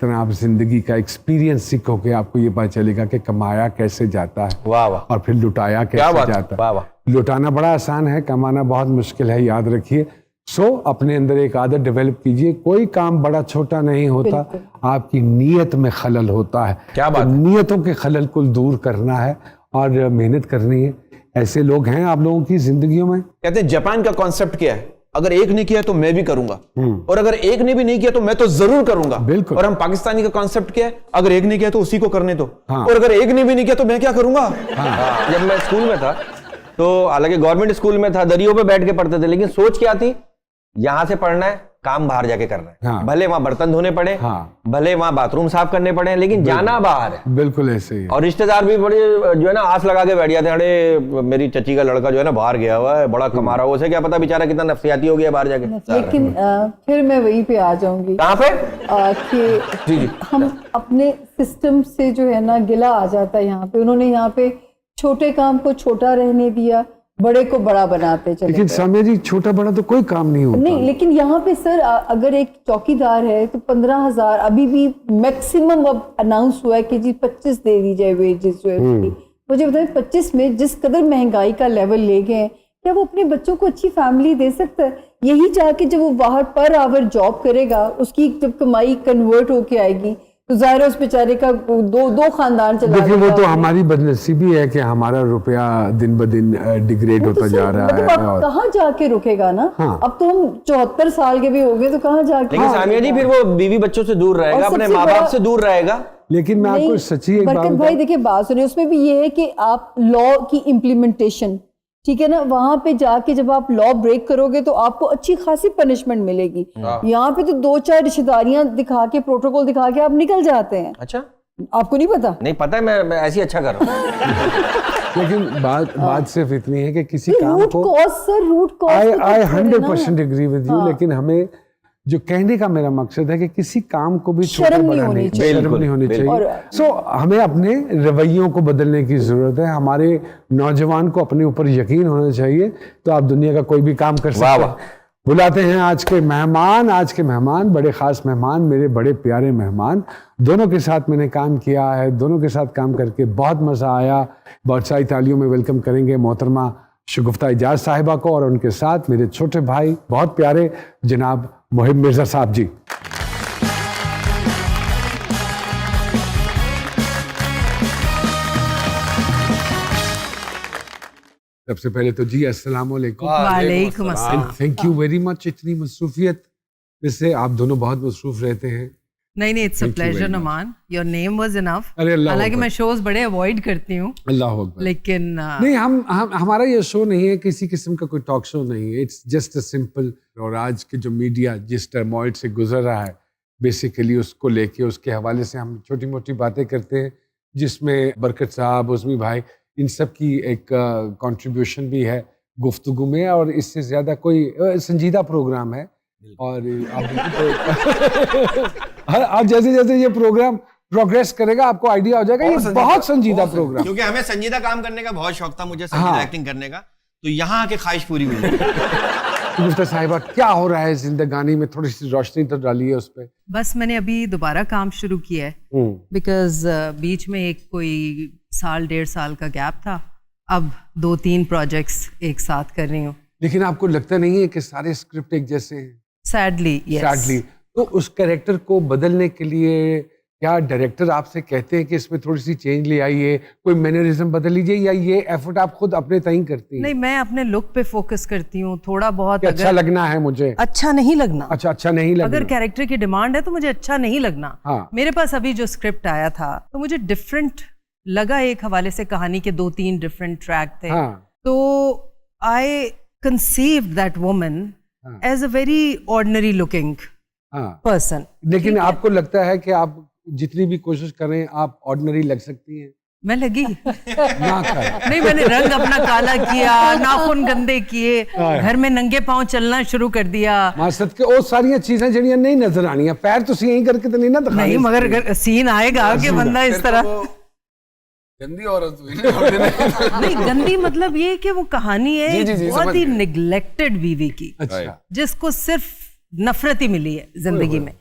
तरह आप जिंदगी का एक्सपीरियंस सीखोगे, आपको ये पता चलेगा कि कमाया कैसे जाता है। वाह वाह, और फिर लुटाया कैसे जाता है। वाह वाह। लुटाना बड़ा आसान है, कमाना बहुत मुश्किल है, याद रखिए। अपने अंदर एक आदत डेवलप कीजिए, कोई काम बड़ा छोटा नहीं होता, आपकी नीयत में खलल होता है। क्या बात है? नीयतों के खलल को दूर करना है और मेहनत करनी है। ऐसे लोग हैं आप लोगों की जिंदगियों में। कहते हैं जापान का कॉन्सेप्ट क्या है, अगर एक ने किया तो मैं भी करूंगा, और अगर एक ने भी नहीं किया तो मैं तो जरूर करूंगा। बिल्कुल। और हम पाकिस्तानी का कॉन्सेप्ट क्या है, अगर एक ने किया तो उसी को करने दो, हाँ। और अगर एक ने भी नहीं किया तो मैं क्या करूंगा। हाँ। जब मैं स्कूल में था तो हालांकि गवर्नमेंट स्कूल में था, दरियों पे बैठ के पढ़ते थे, लेकिन सोच क्या थी, यहां से पढ़ना है, काम बाहर जाके करना है। हाँ। भले वहां बर्तन धोने पड़े, हाँ। भले वहां बाथरूम साफ करने पड़े, लेकिन जाना बाहर है। बिल्कुल ऐसे ही। और रिश्तेदार भी बड़े जो है ना आस लगा के बैठ जाते हैं, अरे मेरी चची का लड़का जो है ना बाहर गया हुआ है, बड़ा कमा रहा है, उसे क्या पता बेचारा कितना नफसियाती हो गया बाहर जाके। लेकिन फिर मैं वहीं पे आ जाऊंगी कहाँ पे कि हम अपने सिस्टम से जो है ना गिला आ जाता है यहाँ पे। उन्होंने यहाँ पे छोटे काम को छोटा रहने दिया, बड़े को बड़ा बनाते चले लेकिन गए। सामने जी छोटा बड़ा तो कोई काम नहीं होता। नहीं, लेकिन यहाँ पे सर अगर एक चौकीदार है तो 15,000 अभी भी मैक्सिमम अब अनाउंस हुआ है कि जी 25 दे दी जाए वेजेस जो है उसकी। मुझे बताएं 25 में जिस कदर महंगाई का लेवल ले गए हैं, क्या वो अपने बच्चों को अच्छी फैमिली दे सकता है? यही जाके जब वो बाहर पर आवर जॉब करेगा, उसकी जब कमाई कन्वर्ट होके आएगी तो जाहिर है उस बेचारे का दो खानदान चला। देखिए वो तो हमारी बदनसीबी है कि हमारा रुपया दिन ब दिन डिग्रेड होता जा रहा है। अब कहाँ जाके रुकेगा ना। हाँ। अब तो हम 74 साल के भी हो गए तो कहाँ जाके। लेकिन सामिया जी फिर वो बीवी बच्चों से दूर रहेगा, अपने माँ बाप से दूर रहेगा। लेकिन मैं आपको सच्ची एक बात बरकत भाई देखिए बात सुनिए, उसमें भी ये है कि आप लॉ की इम्प्लीमेंटेशन, ठीक है ना, वहां पे जाके जब आप लॉ ब्रेक करोगे तो आपको अच्छी खासी पनिशमेंट मिलेगी। यहाँ पे तो 2-4 रिश्तेदारियां दिखा के, प्रोटोकॉल दिखा के आप निकल जाते हैं। अच्छा, आपको नहीं पता? नहीं पता है, मैं ऐसे ही अच्छा कर रहा हूँ। लेकिन बात सिर्फ इतनी है कि किसी काम रूट को cause sir, root cause I 100% agree with you. लेकिन हमें जो कहने का मेरा मकसद है कि किसी काम को भी छोटा शर्म बड़ा नहीं होनी नहीं, चाहिए। शर्म नहीं होनी चाहिए। और हमें अपने रवैयों को बदलने की जरूरत है। हमारे नौजवान को अपने ऊपर यकीन होना चाहिए, तो आप दुनिया का कोई भी काम कर सकते हैं। बुलाते हैं आज के मेहमान, बड़े खास मेहमान, मेरे बड़े प्यारे मेहमान। दोनों के साथ मैंने काम किया है, दोनों के साथ काम करके बहुत मजा आया। बहुत सारी तालियों में वेलकम करेंगे मोहतरमा शगुफ्ता एजाज साहिबा को, और उनके साथ मेरे छोटे भाई बहुत प्यारे जनाब मोहिब मिर्जा साहब जी। सबसे पहले तो जी अस्सलाम वालेकुम। वालेकुम अस्सलाम। Thank you very much. इतनी मसरूफियत में से आप दोनों बहुत मसरूफ रहते हैं। नहीं, it's a pleasure Numan, your name was enough. अरे अल्लाह हालांकि मैं शोज बड़े अवॉइड करती हूँ, अल्लाह अकबर। लेकिन नहीं, हम हमारा ये शो नहीं है, किसी किस्म का कोई टॉक शो नहीं है। It's just a simple. और आज के जो मीडिया जिस टर्मोइल से गुजर रहा है, बेसिकली उसको लेके, उसके हवाले से हम छोटी मोटी बातें करते हैं, जिसमें बरकत साहब, उस्मी भाई, इन सब की एक कंट्रीब्यूशन भी है गुफ्तगू में। और इससे ज़्यादा कोई संजीदा प्रोग्राम है। और आप जैसे जैसे ये प्रोग्राम प्रोग्रेस करेगा आपको आइडिया हो जाएगा ये बहुत संजीदा प्रोग्राम। क्योंकि हमें संजीदा काम करने का बहुत शौक था, मुझे संजीदा एक्टिंग करने का, तो यहाँ आके ख्वाहिश पूरी हुई। मुफ्ता साहिबा, क्या हो रहा है जिंदगानी में? थोड़ी सी रोशनी तो डालिए उस पर। बस मैंने अभी दोबारा काम शुरू किया है, बिकॉज बीच में एक कोई 1.5 साल का गैप था। अब 2-3 प्रोजेक्ट्स एक साथ कर रही हूँ। लेकिन आपको लगता नहीं है कि सारे स्क्रिप्ट एक जैसे हैं? Sadly yes. तो उस कैरेक्टर को बदलने के लिए क्या डायरेक्टर आपसे कहते हैं कि इसमें थोड़ी सी चेंज ले आइए, कोई मैनरिज्म बदल लीजिए, या ये एफर्ट आप खुद अपने तय करती हैं? नहीं, मैं अपने लुक पे फोकस करती हूँ थोड़ा बहुत। अच्छा लगना है मुझे, अच्छा नहीं लगना। अच्छा नहीं लगना। अगर कैरेक्टर की डिमांड है तो मुझे अच्छा नहीं लगना। हाँ। मेरे पास अभी जो स्क्रिप्ट आया था तो मुझे डिफरेंट लगा। एक हवाले से कहानी के 2-3 डिफरेंट ट्रैक थे। हाँ। तो आई conceived that woman as a very ordinary looking person. लेकिन आपको लगता है कि आप जितनी भी कोशिश करें आप ऑर्डिनरी लग सकती हैं? मैं लगी ना कर। नहीं, मैंने रंग अपना काला किया, नाखून गंदे किए, घर में नंगे पांव चलना शुरू कर दिया। मासद के वो सारी चीजें जड़ियां नहीं नजर आनी, पैर तो यही करके तो नहीं ना दिखाने। नहीं, मगर सीन आएगा कि बंदा इस तरह गंदी औरत हुई। नहीं, गंदी मतलब ये कि वो कहानी है बहुत ही निगलेक्टेड बीवी की, अच्छा। जिसको सिर्फ नफरत ही मिली है जिंदगी में।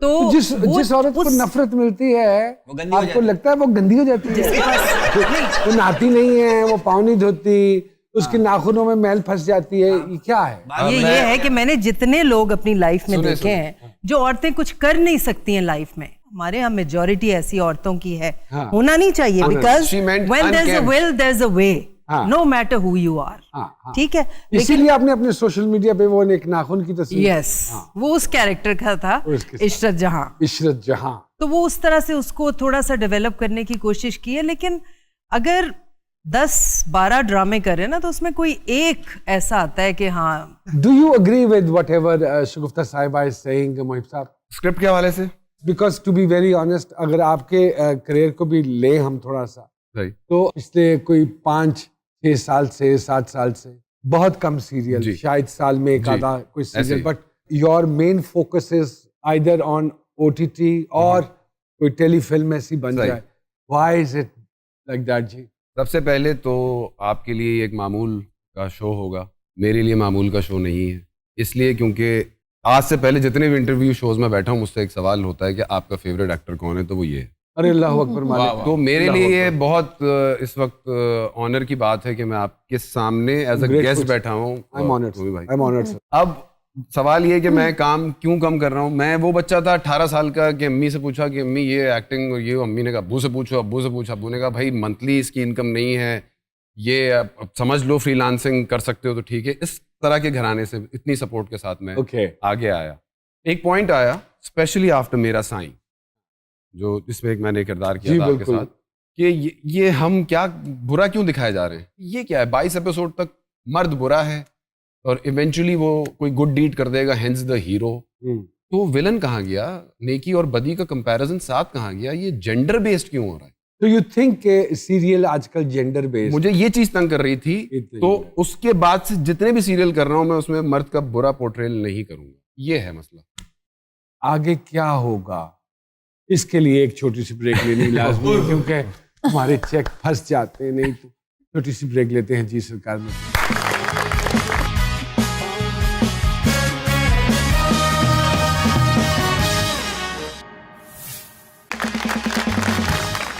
तो जिस औरत को नफरत मिलती है आपको लगता है वो गंदी हो जाती है? वो नहाती नहीं है, वो पाँव नहीं धोती, उसके नाखूनों में मैल फंस जाती है, ये क्या है? ये है कि मैंने जितने लोग अपनी लाइफ में देखे हैं जो औरतें कुछ कर नहीं सकती हैं लाइफ में, हमारे यहाँ मेजॉरिटी ऐसी औरतों की है। होना नहीं चाहिए, because when there is a will there is a way, no matter who you are. ठीक है, इसीलिए आपने अपने सोशल मीडिया पे वो एक नाखून की तस्वीर, यस, वो उस कैरेक्टर का था, इशरत जहां। इशरत जहां, तो वो उस तरह से उसको थोड़ा सा डेवलप करने की कोशिश की है। लेकिन अगर 10-12 ड्रामे कर रहे हैं ना, तो उसमें कोई एक ऐसा आता है कि हाँ। Do you agree with whatever Shagufta साहिबा इज सेइंग मोहिब साहब, स्क्रिप्ट के हवाले से? Because to be very honest, अगर आपके करियर को भी ले हम थोड़ा सा, तो पिछले कोई 5-6 साल से 7 साल से बहुत कम सीरियल, शायद साल में एक आधा कोई serial, but your main focus is either on OTT और कोई टेलीफिल्म ऐसी बन जाए। Why is it like that जी? सबसे पहले तो आपके लिए एक मामूल का शो होगा, मेरे लिए मामूल का शो नहीं है। इसलिए क्योंकि आज से पहले जितने भी इंटरव्यू शोज में बैठा हूँ, मुझसे एक सवाल होता है कि आपका फेवरेट एक्टर कौन है, तो वो ये है। अरे अल्लाह अकबर मालिक। तो मेरे लिए ये बहुत इस वक्त ऑनर की बात है कि मैं आपके सामने एज अ गेस्ट बैठा हूँ। अब सवाल ये कि मैं काम क्यों कम कर रहा हूँ। मैं वो बच्चा था 18 साल का कि अम्मी से पूछा कि अम्मी ये एक्टिंग और ये, अम्मी ने कहा अब्बू से पूछो, अब्बू से पूछा, अब्बू ने कहा भाई मंथली इसकी इनकम नहीं है, ये अब समझ लो फ्रीलांसिंग कर सकते हो तो ठीक है। इस तरह के घराने से इतनी सपोर्ट के साथ में आगे आया। एक पॉइंट आया स्पेशली आफ्टर मेरा साईं, जो इसमें एक मैंने किरदार किया था आपके साथ, कि ये हम क्या बुरा क्यों दिखाए जा रहे हैं, ये क्या है। 22 एपिसोड तक मर्द बुरा है और इवेंचुअली वो कोई गुड डीड कर देगा, हेंस द हीरो। तो विलन कहाँ गया, नेकी और बदी का कंपैरिजन साथ कहाँ गया, ये जेंडर बेस्ड क्यों हो रहा है? तो यू थिंक सीरियल आजकल जेंडर बेस्ड? मुझे ये चीज तंग कर रही थी, तो उसके बाद से जितने भी सीरियल कर रहा हूं मैं उसमें मर्द का बुरा पोर्ट्रेल नहीं करूंगा, ये है मसला। आगे क्या होगा, इसके लिए एक छोटी सी ब्रेक लेनी लाजमी है, क्योंकि हमारे चेक फंस जाते हैं। नहीं तो छोटी सी ब्रेक लेते हैं जी सरकार में।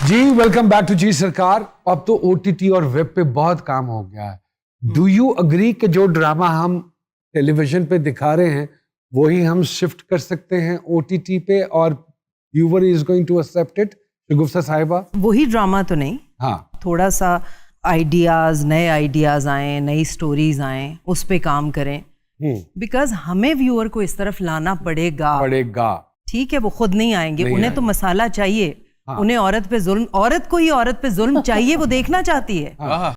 जी वेलकम बैक टू जी सरकार। अब तो OTT और वेब पे बहुत काम हो गया है। डू यू अग्री कि जो ड्रामा हम टेलीविजन पे दिखा रहे हैं वही हम शिफ्ट कर सकते हैं OTT पे और viewer is going to accept it? Shagufta साहिबा, वही ड्रामा तो नहीं, हाँ, थोड़ा सा आइडियाज, नए आइडियाज आए, नई स्टोरीज आए, उस पे काम करें, बिकॉज हमें व्यूअर को इस तरफ लाना पड़ेगा। ठीक है, वो खुद नहीं आएंगे, उन्हें तो मसाला चाहिए। उन्हें औरत पे जुल्म, औरत को ही औरत पे जुल्म चाहिए, वो देखना चाहती है।